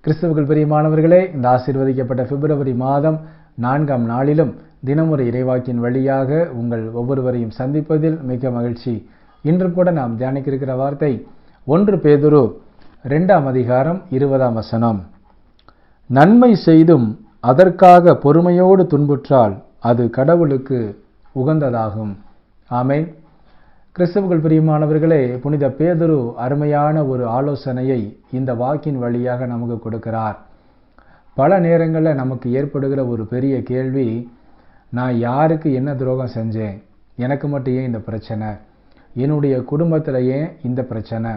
கிறிஸ்துவுக்குள் பிரியமானவர்களே, இந்த ஆசீர்வதிக்கப்பட்ட பிப்ரவரி மாதம் 4ஆம் நாளிலும் தினமுறை இறைவாக்கின் வழியாக உங்கள் ஒவ்வொருவரையும் சந்திப்பதில் மிக மகிழ்ச்சி. இன்று கூட நாம் தியானிக்க இருக்கிற வார்த்தை 1 பேதுரு 2ஆம் அதிகாரம் 20ஆம் வசனம். நன்மை செய்தும் அதற்காக பொறுமையோடு துன்புற்றால் அது கடவுளுக்கு உகந்ததாகும். ஆமென். கிறிஸ்துவுக்குள் பிரியமானவர்களே, புனித பேதுரு அருமையான ஒரு ஆலோசனையை இந்த வாக்கின் வழியாக நமக்கு கொடுக்கிறார். பல நேரங்களில் நமக்கு ஏற்படுகிற ஒரு பெரிய கேள்வி, நான் யாருக்கு என்ன துரோகம் செஞ்சேன், எனக்கு மட்டும் ஏன் இந்த பிரச்சனை, என்னுடைய குடும்பத்தில் ஏன் இந்த பிரச்சனை,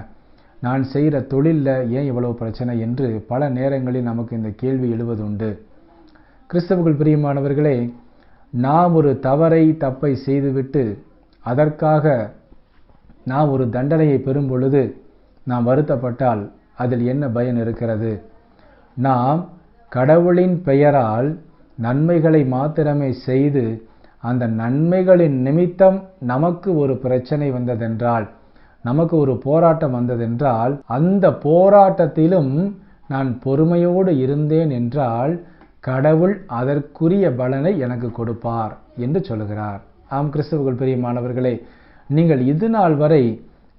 நான் செய்கிற தொழிலில் ஏன் இவ்வளவு பிரச்சனை என்று பல நேரங்களில் நமக்கு இந்த கேள்வி எழுவதுண்டு. கிறிஸ்துவுக்குள் பிரியமானவர்களே, நாம் ஒரு தப்பை செய்துவிட்டு அதற்காக நாம் ஒரு தண்டனையை பெறும் பொழுது நாம் வருத்தப்பட்டால் அதில் என்ன பயன் இருக்கிறது? நாம் கடவுளின் பெயரால் நன்மைகளை மாத்திரமே செய்து அந்த நன்மைகளின் நிமித்தம் நமக்கு ஒரு பிரச்சனை வந்ததென்றால், நமக்கு ஒரு போராட்டம் வந்ததென்றால், அந்த போராட்டத்திலும் நான் பொறுமையோடு இருந்தேன் என்றால் கடவுள் அதற்குரிய பலனை எனக்கு கொடுப்பார் என்று சொல்கிறார். ஆம் கிறிஸ்துவுக்குள் பிரியமானவர்களே, நீங்கள் இது நாள் வரை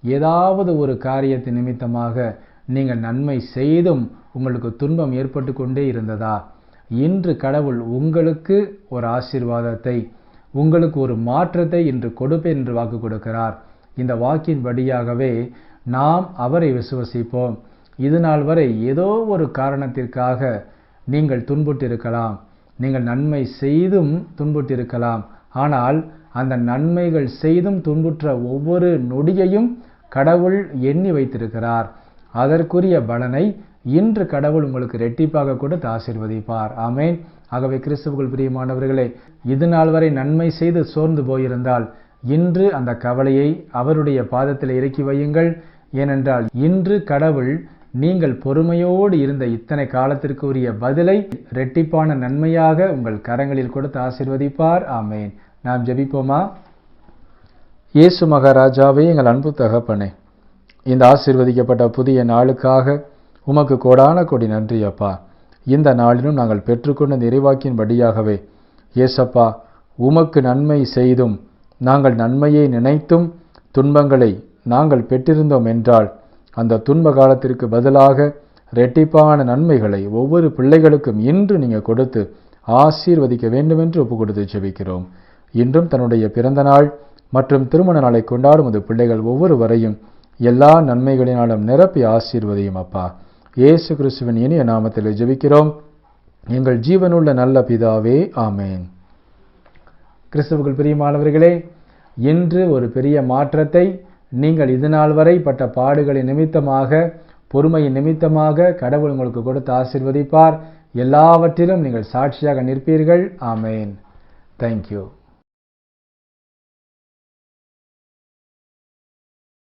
ஏதாவது ஒரு காரியத்தின் நிமித்தமாக நீங்கள் நன்மை செய்தும் உங்களுக்கு துன்பம் ஏற்பட்டு கொண்டே இருந்ததா? இன்று கடவுள் உங்களுக்கு ஒரு ஆசீர்வாதத்தை, உங்களுக்கு ஒரு மாற்றத்தை இன்று கொடுப்பேன் என்று வாக்கு கொடுக்கிறார். இந்த வாக்கின் படியாகவே நாம் அவரை விசுவசிப்போம். இது நாள் வரை ஏதோ ஒரு காரணத்திற்காக நீங்கள் துன்புற்றிருக்கலாம், நீங்கள் நன்மை செய்தும் துன்புற்றிருக்கலாம். ஆனால் அந்த நன்மைகள் செய்தும் துன்புற்ற ஒவ்வொரு நொடியையும் கடவுள் எண்ணி வைத்திருக்கிறார். அதற்குரிய பலனை இன்று கடவுள் உங்களுக்கு இரட்டிப்பாக கொடுத்து ஆசீர்வதிப்பார். ஆமென். ஆகவே கிறிஸ்துவுக்குள் பிரியமானவர்களே, இது நாள் வரை நன்மை செய்து சோர்ந்து போயிருந்தால் இன்று அந்த கவலையை அவருடைய பாதத்தில் இறக்கி வையுங்கள். ஏனென்றால் இன்று கடவுள் நீங்கள் பொறுமையோடு இருந்த இத்தனை காலத்திற்கு உரிய பதிலை இரட்டிப்பான நன்மையாக உங்கள் கரங்களில் கொடுத்து ஆசீர்வதிப்பார். ஆமென். நாம் ஜெபிப்போமா? இயேசு மகாராஜாவே, எங்கள் அன்பு தகப்பனே, இந்த ஆசீர்வதிக்கப்பட்ட புதிய நாளுக்காக உமக்கு கோடான கோடி நன்றி அப்பா. இந்த நாளிலும் நாங்கள் பெற்றுக்கொண்ட நிறைவாக்கின் படியாகவே ஏசப்பா, உமக்கு நன்மை செய்தும் நாங்கள் நன்மையை நினைத்தும் துன்பங்களை நாங்கள் பெற்றிருந்தோம் என்றால் அந்த துன்ப காலத்திற்கு பதிலாக இரட்டிப்பான நன்மைகளை ஒவ்வொரு பிள்ளைகளுக்கும் இன்று நீங்கள் கொடுத்து ஆசீர்வதிக்க வேண்டும் என்று ஒப்பு கொடுத்து ஜெபிக்கிறோம். இன்றும் தன்னுடைய பிறந்த நாள் மற்றும் திருமண நாளை கொண்டாடும் அது பிள்ளைகள் ஒவ்வொருவரையும் எல்லா நன்மைகளினாலும் நிரப்பி ஆசீர்வதியும் அப்பா. இயேசு கிறிஸ்துவின் இனிய நாமத்தில் ஜெபிக்கிறோம் எங்கள் ஜீவனுள்ள நல்ல பிதாவே, ஆமேன். கிறிஸ்துவுக்குள் பிரியமானவர்களே, இன்று ஒரு பெரிய மாற்றத்தை நீங்கள் இது நாள் வரை பட்ட பாடுகளின் நிமித்தமாக, பொறுமையின் நிமித்தமாக கடவுள் உங்களுக்கு கொடுத்து ஆசீர்வதிப்பார். எல்லாவற்றிலும் நீங்கள் சாட்சியாக நிற்பீர்கள். ஆமேன். தேங்க்யூ.